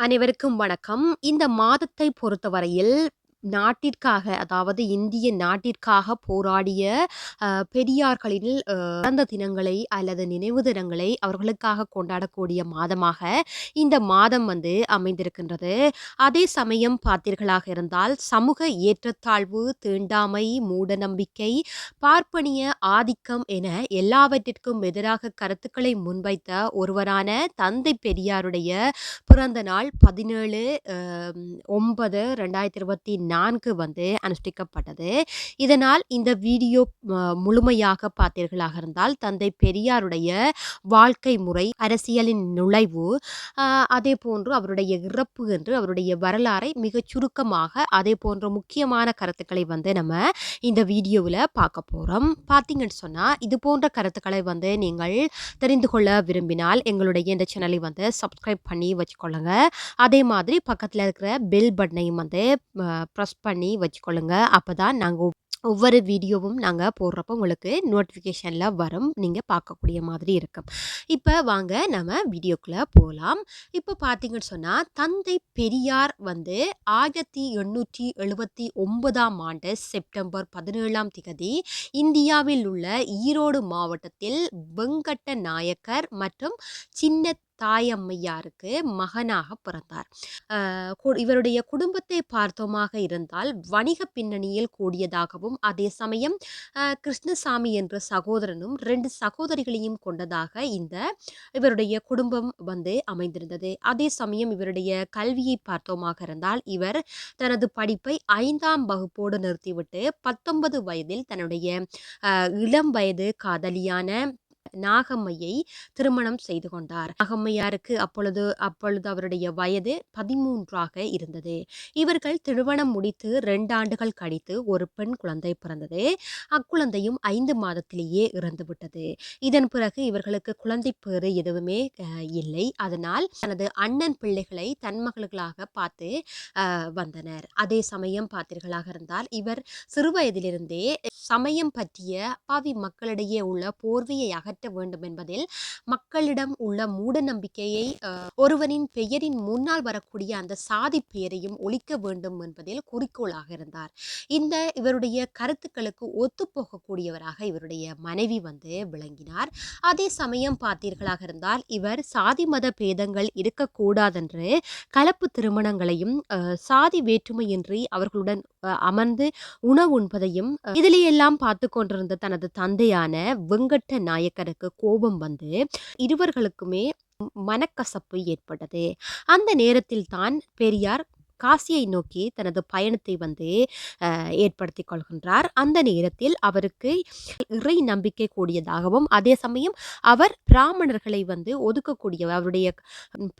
அனைவருக்கும் வணக்கம். இந்த மாதத்தை பொறுத்தவரையில் நாட்டிற்காக, அதாவது இந்திய நாட்டிற்காக போராடிய பெரியார்களின் பிறந்த தினங்களை அல்லது நினைவு தினங்களை அவர்களுக்காக கொண்டாடக்கூடிய மாதமாக இந்த மாதம் அமைந்திருக்கின்றது. அதே சமயம் பார்த்தீர்களாக இருந்தால் சமூக ஏற்றத்தாழ்வு, தீண்டாமை, மூடநம்பிக்கை, பார்ப்பனிய ஆதிக்கம் என எல்லாவற்றிற்கும் எதிராக கருத்துக்களை முன்வைத்த ஒருவரான தந்தை பெரியாருடைய பிறந்த நாள் 17/9/2024 அனுஷ்டிக்கப்பட்டது. இதனால் இந்த வீடியோ முழுமையாக பார்த்தீர்களாக இருந்தால் தந்தை பெரியாருடைய வாழ்க்கை முறை, அரசியலின் நுழைவு, அதே போன்று அவருடைய இறப்பு என்று அவருடைய வரலாறை மிகச் சுருக்கமாக அதே போன்ற முக்கியமான கருத்துக்களை நம்ம இந்த வீடியோவில் பார்க்க போகிறோம். பார்த்தீங்கன்னு சொன்னால் இது போன்ற கருத்துக்களை நீங்கள் தெரிந்து கொள்ள விரும்பினால் எங்களுடைய இந்த சேனலை சப்ஸ்கிரைப் பண்ணி வச்சுக்கொள்ளுங்க. அதே மாதிரி பக்கத்தில் இருக்கிற பெல் பட்டனையும் ப்ரெஸ் பண்ணி வச்சுக்கொள்ளுங்க. அப்போ தான் நாங்கள் ஒவ்வொரு வீடியோவும் நாங்கள் போடுறப்போ உங்களுக்கு நோட்டிஃபிகேஷனில் வரும், நீங்கள் பார்க்கக்கூடிய மாதிரி இருக்கும். இப்போ வாங்க நம்ம வீடியோக்குள்ளே போகலாம். இப்போ பார்த்தீங்கன்னு சொன்னால் தந்தை பெரியார் 1879 செப்டம்பர் 17 இந்தியாவில் உள்ள ஈரோடு மாவட்டத்தில் வெங்கட்ட நாயக்கர் மற்றும் சின்ன தாயம்மையாருக்கு மகனாக பிறந்தார். இவருடைய குடும்பத்தை பார்த்தோமாக இருந்தால் வணிக பின்னணியில் கூடியதாகவும் அதே சமயம் கிருஷ்ணசாமி என்ற சகோதரனும் 2 சகோதரிகளையும் கொண்டதாக இவருடைய குடும்பம் அமைந்திருந்தது. அதே சமயம் இவருடைய கல்வியை பார்த்தோமாக இருந்தால் இவர் தனது படிப்பை 5ஆம் வகுப்போடு நிறுத்திவிட்டு 19 வயதில் தன்னுடைய இளம் வயது காதலியான நாகம்மையை திருமணம் செய்து கொண்டார். நாகம்மையாருக்கு அப்பொழுது அவருடைய வயது 13ஆக இருந்தது. இவர்கள் திருமணம் முடித்து 2 ஆண்டுகள் கழித்து ஒரு பெண் குழந்தை பிறந்தது. அக்குழந்தையும் 5 மாதத்திலேயே இறந்துவிட்டது. இதன் பிறகு இவர்களுக்கு குழந்தை பேறு எதுவுமே இல்லை. அதனால் தனது அண்ணன் பிள்ளைகளை தன் மகள்களாக பார்த்து வந்தனர். அதே சமயம் பார்த்தீர்களாக இருந்தால் இவர் சிறுவயதிலிருந்தே சமயம் பற்றிய அப்பாவி மக்களிடையே உள்ள போர்வையை அகற்ற வேண்டும் என்பதில் மக்களிடம் உள்ள மூட நம்பிக்கையை, ஒருவனின் பெயரின் முன்னால் வரக்கூடிய அந்த சாதி பெயரையும் ஒழிக்க வேண்டும் என்பதில் குறிக்கோளாக இருந்தார். இவருடைய கருத்துக்களுக்கு ஒத்துப்போகக்கூடியவராக இவருடைய மனைவி விளங்கினார். அதே சமயம் பார்த்தீர்களாக இருந்தால் இவர் சாதி மத பேதங்கள் இருக்கக்கூடாதென்று கலப்பு திருமணங்களையும் சாதி வேற்றுமையின்றி அவர்களுடன் அமர்ந்து உணவு உண்பதையும் இதிலையெல்லாம் பார்த்து கொண்டிருந்த தனது தந்தையான வெங்கட்ட நாயக்கருக்கு கோபம் இருவர்களுக்குமே மனக்கசப்பு ஏற்பட்டது. அந்த நேரத்தில் தான் பெரியார் காசியை நோக்கி தனது பயணத்தை ஏற்படுத்தி கொள்கின்றார். அந்த நேரத்தில் அவருக்கு இறை நம்பிக்கை கூடியதாகவும் அதே சமயம் அவர் பிராமணர்களை ஒதுக்கக்கூடியவர், அவருடைய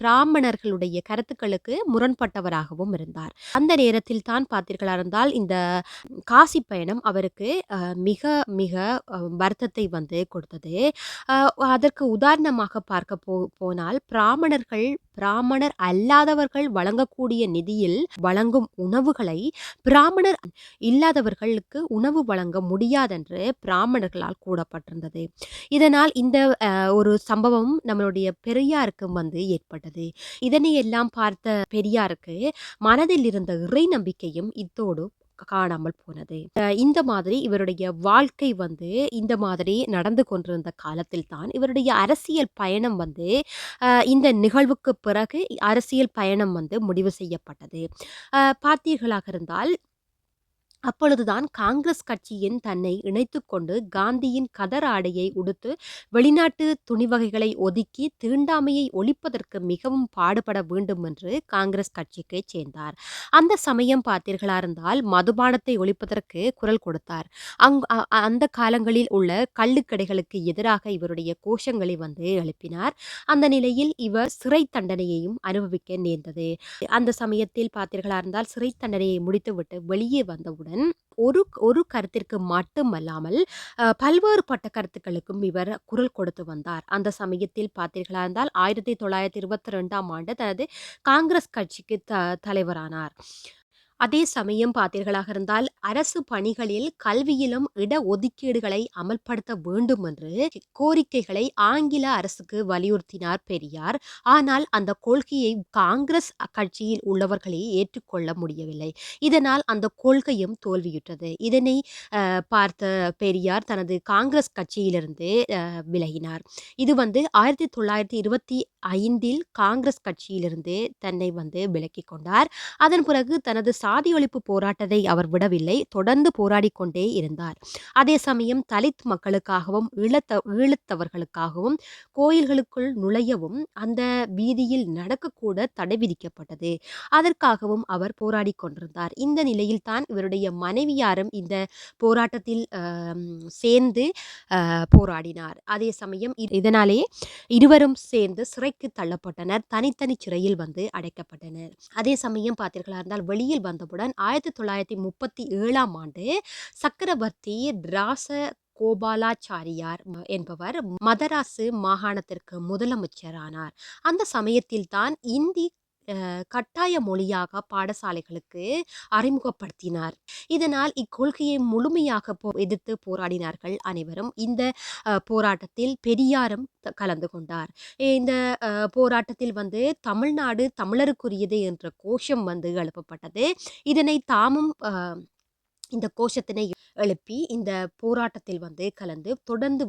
பிராமணர்களுடைய கருத்துக்களுக்கு முரண்பட்டவராகவும் இருந்தார். அந்த நேரத்தில் தான் பார்த்தீர்களா இருந்தால் இந்த காசி பயணம் அவருக்கு மிக மிக வருத்தத்தை கொடுத்தது. அதற்கு உதாரணமாக பார்க்க போனால் பிராமணர் அல்லாதவர்கள் வழங்கக்கூடிய நிதியில் வழங்கும் உணவுகளை பிராமணர் இல்லாதவர்களுக்கு உணவு வழங்க முடியாதென்று பிராமணர்களால் கூறப்பட்டிருந்தது. இதனால் இந்த ஒரு சம்பவம் நம்மளுடைய பெரியாருக்கும் ஏற்பட்டது. இதனை எல்லாம் பார்த்த பெரியாருக்கு மனதில் இருந்த இறை நம்பிக்கையும் இத்தோடு காணாமல் போனது. இந்த மாதிரி இவருடைய வாழ்க்கை இந்த மாதிரி நடந்து கொண்டிருந்த காலத்தில் தான் இவருடைய அரசியல் பயணம் இந்த நிகழ்வுக்கு பிறகு அரசியல் பயணம் முடிவு செய்யப்பட்டது. பார்த்தீர்களாக இருந்தால் அப்பொழுதுதான் காங்கிரஸ் கட்சியின் தன்னை இணைத்துக்கொண்டு காந்தியின் கதர் ஆடையை உடுத்து வெளிநாட்டு துணிவகைகளை ஒதுக்கி தீண்டாமையை ஒழிப்பதற்கு மிகவும் பாடுபட வேண்டும் என்று காங்கிரஸ் கட்சிக்கு சேர்ந்தார். அந்த சமயம் பார்த்தீர்களா இருந்தால் மதுபானத்தை ஒழிப்பதற்கு குரல் கொடுத்தார். அந்த காலங்களில் உள்ள கள்ளுக்கடைகளுக்கு எதிராக இவருடைய கோஷங்களை எழுப்பினார். அந்த நிலையில் இவர் சிறை தண்டனையையும் அனுபவிக்க நேர்ந்தது. அந்த சமயத்தில் பார்த்தீர்களா இருந்தால் சிறை தண்டனையை முடித்துவிட்டு வெளியே வந்தவுடன் ஒரு கருத்திற்கு மட்டுமல்லாமல் பல்வேறுபட்ட கருத்துக்களுக்கும் இவர் குரல் கொடுத்து வந்தார். அந்த சமயத்தில் பார்த்தீர்களா இருந்தால் 1922ஆம் ஆண்டு தனது காங்கிரஸ் கட்சிக்கு தலைவரானார். அதே சமயம் பார்த்தீர்களாக இருந்தால் அரசு பணிகளில் கல்வியிலும் இட ஒதுக்கீடுகளை அமல்படுத்த வேண்டும் என்று கோரிக்கைகளை ஆங்கில அரசுக்கு வலியுறுத்தினார் பெரியார். ஆனால் அந்த கொள்கையை காங்கிரஸ் கட்சியில் உள்ளவர்களே ஏற்றுக்கொள்ள முடியவில்லை. இதனால் அந்த கொள்கையும் தோல்வியுற்றது. இதனை பார்த்த பெரியார் தனது காங்கிரஸ் கட்சியிலிருந்து விலகினார். இது 1925 காங்கிரஸ் கட்சியிலிருந்து தன்னை விலக்கிக் கொண்டார். அதன் பிறகு தனது சாதி ஒழிப்பு போராட்டத்தை அவர் விடவில்லை, தொடர்ந்து போராடிக் கொண்டே இருந்தார். அதே சமயம் தலித் மக்களுக்காகவும் ஈழத்தவர்களுக்காகவும் கோயில்களுக்குள் நுழையவும் அந்த வீதியில் நடக்கக்கூட தடை விதிக்கப்பட்டது. அதற்காகவும் அவர் போராடிக் கொண்டிருந்தார். இந்த நிலையில்தான் இவருடைய மனைவியாரும் இந்த போராட்டத்தில் சேர்ந்து போராடினார். அதே சமயம் இதனாலே இருவரும் சேர்ந்து சிறைக்கு தள்ளப்பட்டனர். தனித்தனி சிறையில் அடைக்கப்பட்டனர். அதே சமயம் பார்த்தீர்களா இருந்தால் வெளியில் வந்தவுடன் 1937 ஆண்டு சக்கரவர்த்தி ராச கோபாலாச்சாரியார் என்பவர் மதராசு மாகாணத்திற்கு முதலமைச்சரானார். அந்த சமயத்தில்தான் இந்தி கட்டாய மொழியாக பாடசாலைகளுக்கு அறிமுகப்படுத்தினார். இதனால் இக்கொள்கையை முழுமையாக எதிர்த்து போராடினார்கள் அனைவரும். இந்த போராட்டத்தில் பெரியாரும் கலந்து கொண்டார். இந்த போராட்டத்தில் தமிழ்நாடு தமிழருக்குரியது என்ற கோஷம் எழுப்பப்பட்டது. இதனை தாமும் இந்த கோஷத்தினை எழுப்பி இந்த போராட்டத்தில் கலந்து தொடர்ந்து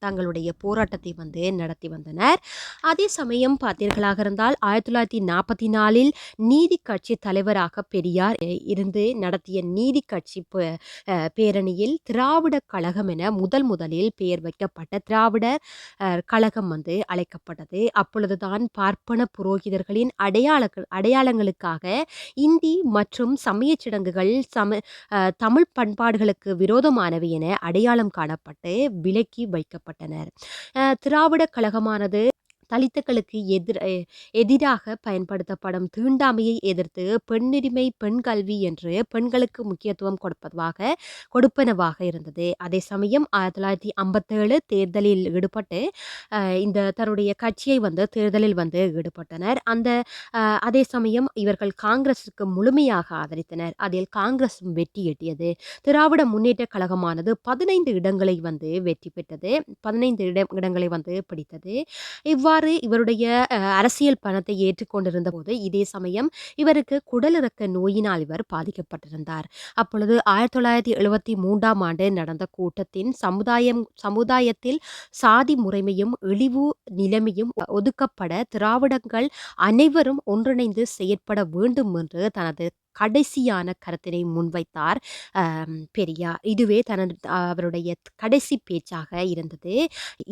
தங்களுடைய போராட்டத்தை நடத்தி வந்தனர். அதே சமயம் பார்த்தீர்களாக இருந்தால் 1944 நீதி கட்சி தலைவராக பெரியார் இருந்து நடத்திய நீதி கட்சி பேரணியில் திராவிட கழகம் என முதலில் பெயர் வைக்கப்பட்ட திராவிடர் கழகம் அழைக்கப்பட்டது. அப்பொழுதுதான் பார்ப்பன புரோகிதர்களின் அடையாளங்களுக்காக இந்தி மற்றும் சமயச் சடங்குகள் தமிழ் பண்பாடுகளுக்கு விரோதமானவை என அடையாளம் காணப்பட்டு விலக்கி வைக்கப்பட்டனர். திராவிட கழகமானது தலித்துக்களுக்கு எதிராக பயன்படுத்தப்படும் தீண்டாமையை எதிர்த்து பெண்ணுரிமை பெண் கல்வி என்று பெண்களுக்கு முக்கியத்துவம் கொடுப்பனவாக இருந்தது. அதே சமயம் 1957 தேர்தலில் ஈடுபட்டு இந்த தன்னுடைய கட்சியை தேர்தலில் ஈடுபட்டனர். அதே சமயம் இவர்கள் காங்கிரசுக்கு முழுமையாக ஆதரித்தனர். அதில் காங்கிரஸ் வெற்றி எட்டியது. திராவிட முன்னேற்ற கழகமானது 15 இடங்களை வெற்றி பெற்றது. 15 இடங்களை பிடித்தது. இவ்வாறு இவருடைய அரசியல் பணத்தை ஏற்றுக்கொண்டிருந்த போது இதே சமயம் இவருக்கு குடலிறக்க நோயினால் இவர் பாதிக்கப்பட்டிருந்தார். அப்பொழுது 1973 ஆண்டு நடந்த கூட்டத்தின் சமுதாயத்தில் சாதி முறைமையும் இழிவு நிலைமையும் ஒதுக்கப்பட திராவிடங்கள் அனைவரும் ஒன்றிணைந்து செயற்பட வேண்டும் என்று தனது கடைசியான கருத்தினை முன்வைத்தார் பெரியார். இதுவே அவருடைய கடைசி பேச்சாக இருந்தது.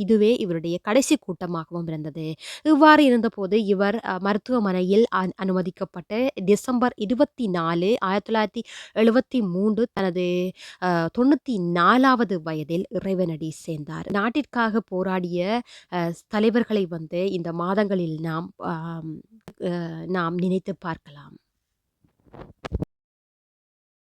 இதுவே இவருடைய கடைசி கூட்டமாகவும் இருந்தது. இவ்வாறு இருந்தபோது இவர் மருத்துவமனையில் அனுமதிக்கப்பட்டு டிசம்பர் 24, 1973 தனது 94வது வயதில் இறைவனடி சேர்ந்தார். நாட்டிற்காக போராடிய தலைவர்களை இந்த மாதங்களில் நாம் நினைத்து பார்க்கலாம்.